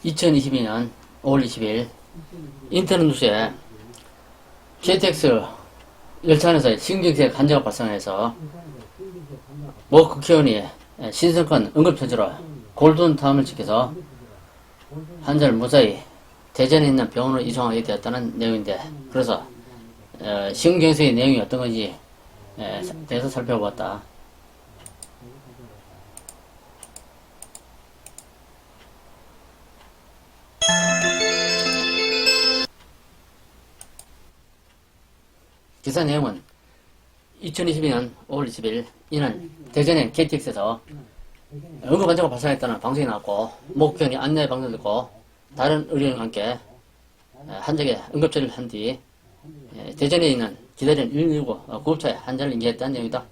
2022년 5월 20일 인터넷 뉴스에 KTX 열차 안에서 신경쇠 간자가 발생해서 모 국회의원이 신성한 응급처치로 골든타운을 지켜서 환자를 무사히 대전에 있는 병원으로 이송하게 되었다는 내용인데, 그래서 신경쇠의 내용이 어떤 건지 대해서 살펴보았다. 기사 내용은 2022년 5월 20일 이는 대전의 KTX에서 응급환자가 발생했다는 방송이 나왔고, 모 국회의원이 안내 방송을 듣고 다른 의료인과 함께 환자에게 응급처리를 한 뒤 대전에 있는 기다리는 119 구급차에 환자를 인계했다는 내용이다.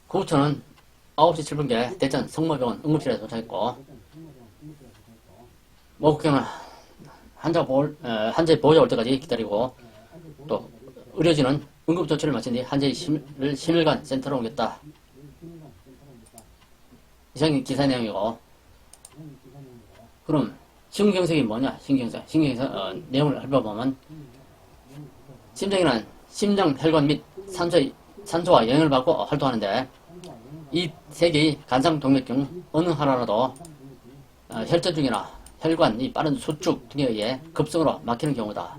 구급차는 9시 7분께 대전 성모병원 응급실에 도착했고, 모 국회의원은 환자의 보호자 올 때까지 기다리고, 또 의료진은 응급조치를 마친 뒤 환자의 심혈관 센터로 옮겼다. 이상이 기사 내용이고, 그럼 심경색이 뭐냐? 심경색 내용을 살펴보면, 심장이란 심장 혈관 및 산소와 영향을 받고 활동하는데, 이 세 개의 간상 동맥 중 어느 하나라도 혈전 중이나 혈관이 빠른 수축 등에 의해 급성으로 막히는 경우다.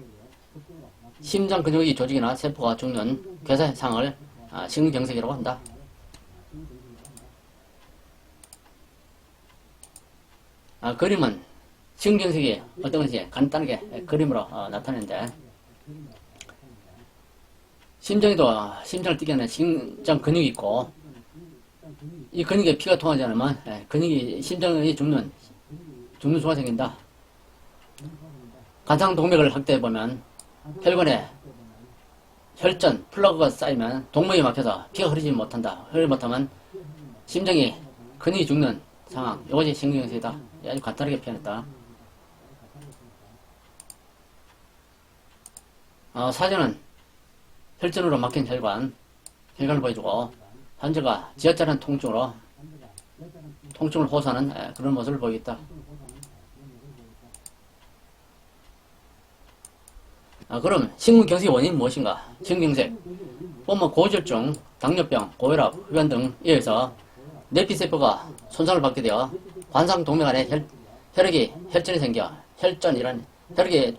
심장 근육의 조직이나 세포가 죽는 괴사 현상을 심경색이라고 한다. 그림은 심경색이 어떤 건지 간단하게 그림으로 나타내는데, 심장을 뛰게 하는 심장 근육이 있고, 이 근육에 피가 통하지 않으면 심장이 죽는 수가 생긴다. 간상동맥을 확대해보면 혈관에 혈전, 플러그가 쌓이면 동맥이 막혀서 피가 흐르지 못한다. 흐르지 못하면 심장이 근육이 죽는 상황. 이것이 심경색이다. 아주 간단하게 표현했다. 사진은 혈전으로 막힌 혈관을 보여주고, 환자가 지하철한 통증을 호소하는 그런 모습을 보이겠다. 그럼 심근경색의 원인은 무엇인가? 심근경색 보면 고지혈증, 당뇨병, 고혈압, 흡연 등에 의해서 뇌피세포가 손상을 받게 되어 관상동맥 안에 혈전이 생겨 혈전이란 혈액이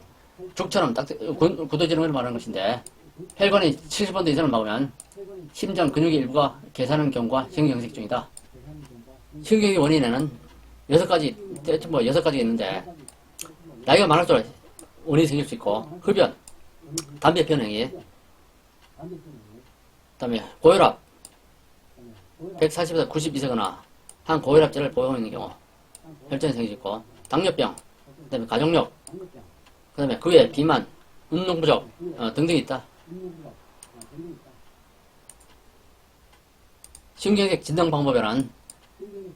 죽처럼 굳어지는 걸 말하는 것인데, 혈관이 70% 이상을 막으면 심장 근육의 일부가 개사하는 경우가 심근경색증이다. 심경의 원인에는 6가지가 있는데, 나이가 많을수록 원인이 생길 수 있고, 흡연, 담배 편행이, 그 다음에 고혈압, 140에서 90 이상이거나 한 고혈압제를 복용하고 있는 경우 혈전이 생길 수 있고, 당뇨병, 그 다음에 가족력, 그 다음에 그 외에 비만, 운동 부족 등등이 있다. 심경색 진단 방법에는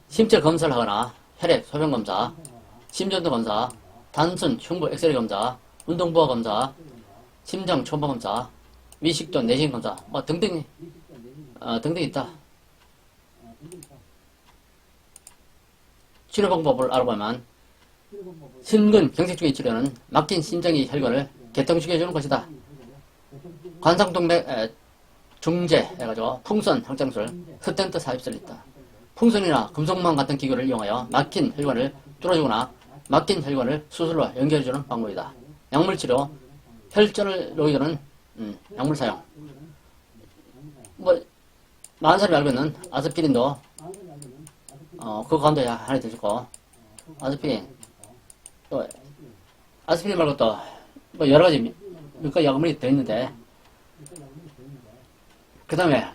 심체 검사를 하거나 혈액 소변 검사, 심전도 검사, 단순 흉부 엑스레이 검사, 운동부하 검사, 심장 초음파 검사, 위식도 내시경 검사 등등이 있다. 치료 방법을 알아보면 심근경색증의 치료는 막힌 심장의 혈관을 개통시켜주는 것이다. 관상동맥 중재 해가지고 풍선 확장술, 스텐트 삽입술이 있다. 풍선이나 금속망 같은 기구를 이용하여 막힌 혈관을 뚫어주거나 막힌 혈관을 수술로 연결해주는 방법이다. 약물치료, 혈전을 녹여주는 약물 사용. 많은 사람이 알고 있는 아스피린도 그 가운데 하나 들고, 아스피린, 또 아스피린 말고 또 여러 가지 몇 가지 약물이 들어있는데, 그 다음에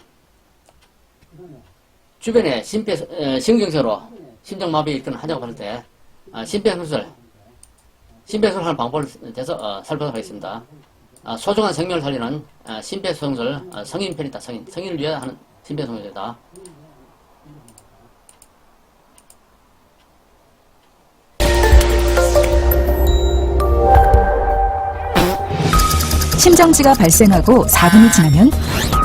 주변에 심경색으로 심장마비 있거나 환자가 받을 때 심폐소생술 하는 방법을 대해서 살펴보도록 하겠습니다. 소중한 생명을 살리는 심폐소생술 성인편이다. 성인을 위해 하는 심폐소생술이다. 심정지가 발생하고 4분이 지나면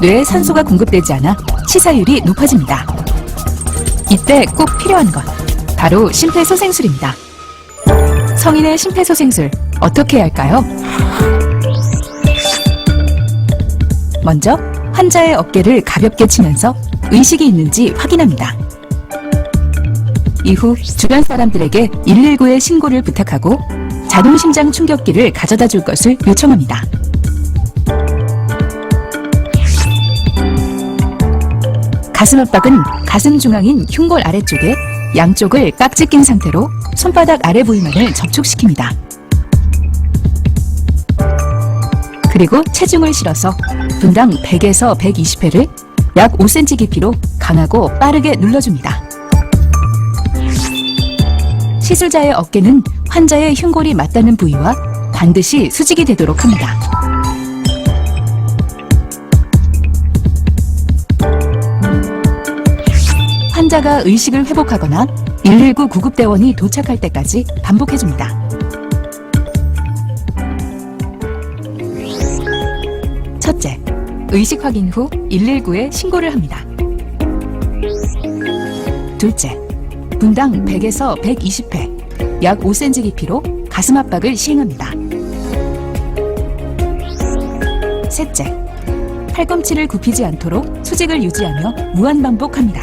뇌에 산소가 공급되지 않아 치사율이 높아집니다. 이때 꼭 필요한 것, 바로 심폐소생술입니다. 성인의 심폐소생술 어떻게 해야 할까요? 먼저 환자의 어깨를 가볍게 치면서 의식이 있는지 확인합니다. 이후 주변 사람들에게 119에 신고를 부탁하고 자동심장 충격기를 가져다 줄 것을 요청합니다. 가슴 압박은 가슴 중앙인 흉골 아래쪽에 양쪽을 깍지 낀 상태로 손바닥 아래 부위만을 접촉시킵니다. 그리고 체중을 실어서 분당 100에서 120회를 약 5cm 깊이로 강하고 빠르게 눌러줍니다. 시술자의 어깨는 환자의 흉골이 맞닿는 부위와 반드시 수직이 되도록 합니다. 환자가 의식을 회복하거나 119 구급대원이 도착할 때까지 반복해줍니다. 첫째, 의식 확인 후 119에 신고를 합니다. 둘째, 분당 100에서 120회, 약 5cm 깊이로 가슴 압박을 시행합니다. 셋째, 팔꿈치를 굽히지 않도록 수직을 유지하며 무한반복합니다.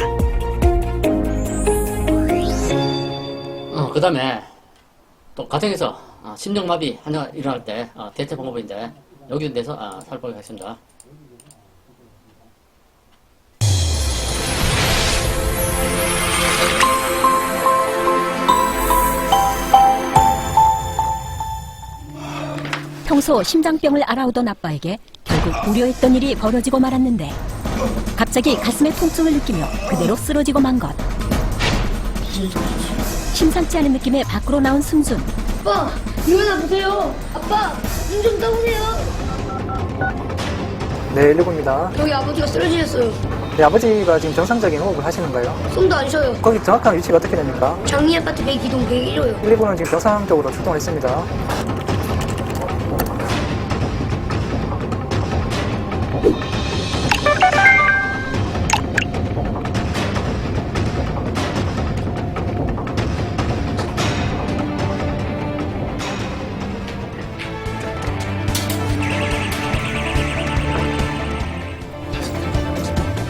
그 다음에 또 가정에서 심정마비 환자가 일어날 때 대체 방법인데 여기에 대해서 살펴보도록 하겠습니다. 평소 심장병을 앓아오던 아빠에게 결국 우려했던 일이 벌어지고 말았는데 갑자기 가슴에 통증을 느끼며 그대로 쓰러지고 만 것. 심상치 않은 느낌에 밖으로 나온 승준. 아빠, 일어나 보세요. 아빠, 눈 좀 떠보세요. 네, 119입니다. 저기 아버지가 쓰러지셨어요. 네, 아버지가 지금 정상적인 호흡을 하시는 거예요? 숨도 안 쉬어요. 거기 정확한 위치가 어떻게 됩니까? 장리 아파트 102동 101호요. 119는 지금 벼상 쪽으로 출동을 했습니다.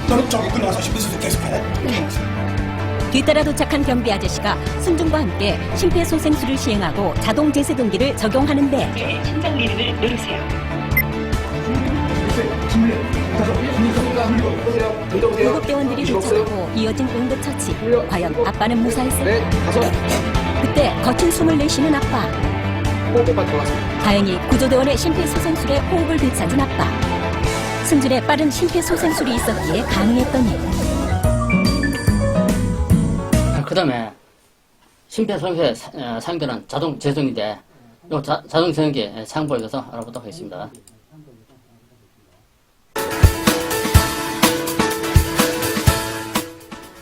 너는 저기 끝나서 심폐소생 계속해. 뒤따라 도착한 경비 아저씨가 승준과 함께 심폐소생술을 시행하고 자동 제세동기를 적용하는데 심장 리듬을 누르세요. 구급대원들이 도착하고 이어진 응급처치. 과연 아빠는 무사했을까? 그때 거친 숨을 내쉬는 아빠. 다행히 구조대원의 심폐소생술에 호흡을 되찾은 아빠. 승준의 빠른 심폐소생술이 있었기에 가능했더니 그 다음에 심폐소생술에 사용되는 자동 제동인데 이 자동 제동기 사용법에 대해서 알아보도록 하겠습니다.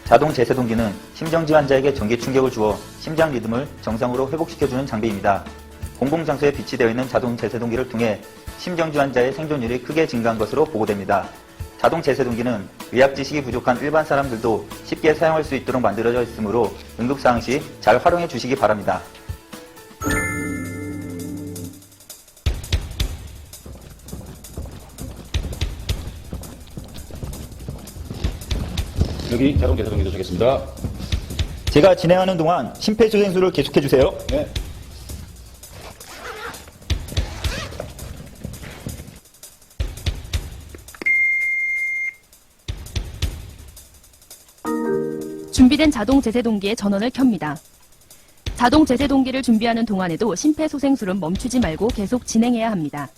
자동 제세동기는 심정지 환자에게 전기 충격을 주어 심장 리듬을 정상으로 회복시켜주는 장비입니다. 공공장소에 비치되어 있는 자동 제세동기를 통해 심정지 환자의 생존율이 크게 증가한 것으로 보고됩니다. 자동 제세동기는 의학 지식이 부족한 일반 사람들도 쉽게 사용할 수 있도록 만들어져 있으므로 응급상황 시 잘 활용해 주시기 바랍니다. 여기 자동 제세동기 도착했습니다. 제가 진행하는 동안 심폐소생술을 계속해 주세요. 네. 준비된 자동 제세동기의 전원을 켭니다. 자동 제세동기를 준비하는 동안에도 심폐소생술은 멈추지 말고 계속 진행해야 합니다.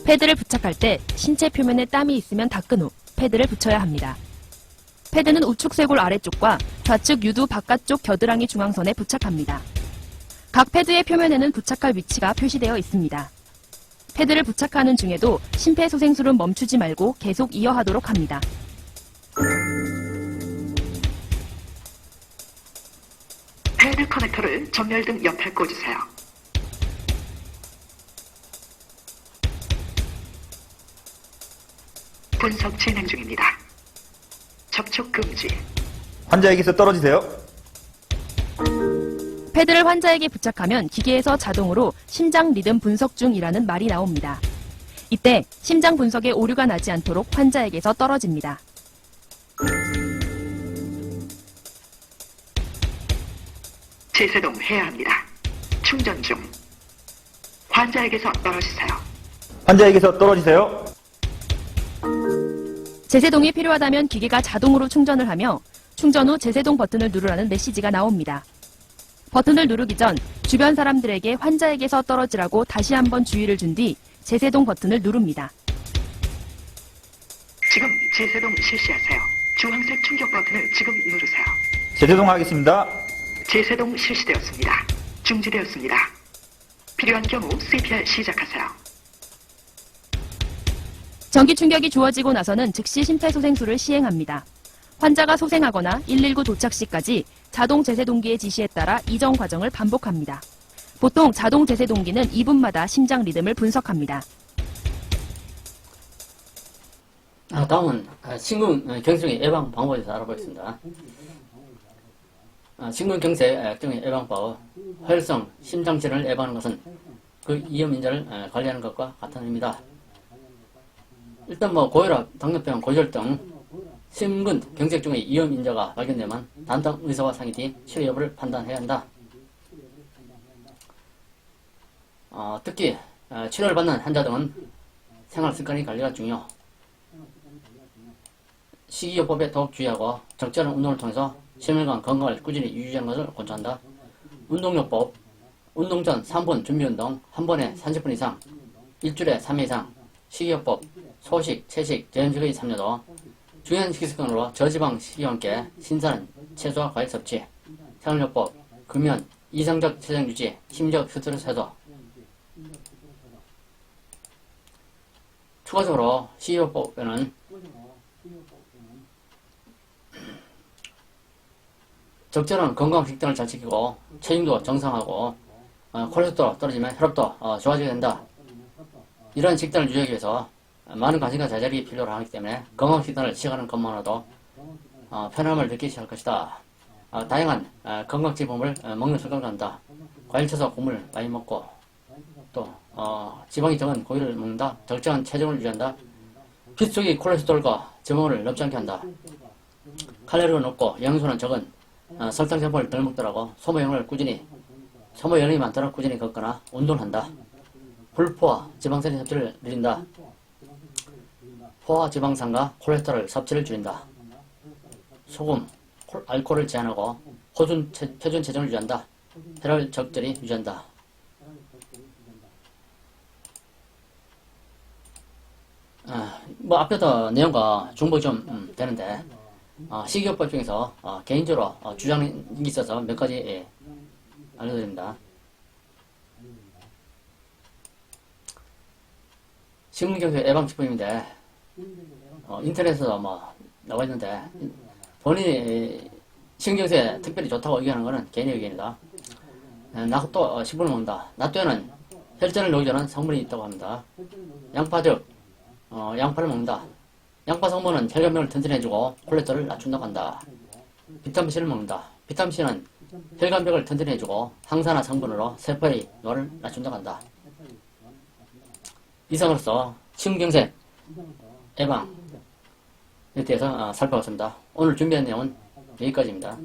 패드를 부착할 때 신체 표면에 땀이 있으면 닦은 후 패드를 붙여야 합니다. 패드는 우측 쇄골 아래쪽과 좌측 유두 바깥쪽 겨드랑이 중앙선에 부착합니다. 각 패드의 표면에는 부착할 위치가 표시되어 있습니다. 패드를 부착하는 중에도 심폐소생술은 멈추지 말고 계속 이어하도록 합니다. 패드 커넥터를 전멸등 옆에 꽂으세요. 분석 진행 중입니다. 접촉 금지. 환자에게서 떨어지세요. 패드를 환자에게 부착하면 기계에서 자동으로 심장 리듬 분석 중이라는 말이 나옵니다. 이때 심장 분석에 오류가 나지 않도록 환자에게서 떨어집니다. 제세동 해야 합니다. 충전 중. 환자에게서 떨어지세요. 환자에게서 떨어지세요. 제세동이 필요하다면 기계가 자동으로 충전을 하며 충전 후 제세동 버튼을 누르라는 메시지가 나옵니다. 버튼을 누르기 전 주변 사람들에게 환자에게서 떨어지라고 다시 한번 주의를 준 뒤 제세동 버튼을 누릅니다. 지금 제세동 실시하세요. 주황색 충격 버튼을 지금 누르세요. 제세동하겠습니다. 제세동 실시되었습니다. 중지되었습니다. 필요한 경우 CPR 시작하세요. 전기 충격이 주어지고 나서는 즉시 심폐소생술을 시행합니다. 환자가 소생하거나 119 도착 시까지 자동 제세동기의 지시에 따라 이전 과정을 반복합니다. 보통 자동 제세동기는 2분마다 심장 리듬을 분석합니다. 다음은 심근경색의 예방 방법에 대해서 알아보겠습니다. 심근경색의 예방법, 혈성 심장질환을 예방하는 것은 그 위험 인자를 관리하는 것과 같은 의미입니다. 일단 고혈압, 당뇨병, 고지혈증, 심근 경색 중의 위험 인자가 발견되면 담당 의사와 상의 뒤 치료 여부를 판단해야 한다. 특히 치료를 받는 환자 등은 생활 습관의 관리가 중요. 식이요법에 더욱 주의하고 적절한 운동을 통해서 10일간 건강을 꾸준히 유지하는 것을 권장한다. 운동요법, 운동 전 3분 준비운동, 한 번에 30분 이상, 일주일에 3회 이상, 식이요법, 소식, 채식, 저염식의 삼료도, 중요한 식습관으로 저지방 식이와 함께 신선한 채소와 과일 섭취, 생활요법, 금연, 이상적 체중 유지, 심적 스트레스 해소. 추가적으로 식이요법에는 적절한 건강 식단을 잘 지키고 체중도 정상하고 콜레스테롤 떨어지면 혈압도 좋아지게 된다. 이러한 식단을 유지하기 위해서 많은 관심과 자제력이 필요로 하기 때문에 건강 식단을 시작하는 것만으로도 편함을 느끼셔야 할 것이다. 다양한 건강식품을 먹는 습관을 갖는다. 과일, 채소, 곡물 많이 먹고 또 지방이 적은 고기를 먹는다. 적정한 체중을 유지한다. 피 속의 콜레스테롤과 지방을 넘지 않게 한다. 칼로리가 높고 영양소는 적은 설탕 제품을 덜 먹더라고 소모용을 꾸준히 소모연이 많도록 꾸준히 걷거나 운동을 한다. 불포화 지방산의 섭취를 늘린다. 포화 지방산과 콜레스테롤 섭취를 줄인다. 소금, 알코올을 제한하고 표준 체중을 유지한다. 혈압을 적절히 유지한다. 앞에서 내용과 중복이 좀 되는데 식이요법 중에서 개인적으로 주장이 있어서 몇 가지 알려드립니다. 심근경색 예방식품인데 인터넷에서 나와 있는데 본인이 심근경색에 특별히 좋다고 의견하는 것은 개인의 의견이다. 낙도 식품을 먹는다. 낙도에는 혈전을 녹이려는 성분이 있다고 합니다. 양파즙, 양파를 먹는다. 양파 성분은 혈관벽을 튼튼해주고 콜레스테롤을 낮춘다고 한다. 비타민C를 먹는다. 비타민C는 혈관벽을 튼튼해주고 항산화 성분으로 세포의 노를 낮춘다고 한다. 이상으로서 심근경색 예방에 대해서 살펴봤습니다. 오늘 준비한 내용은 여기까지입니다.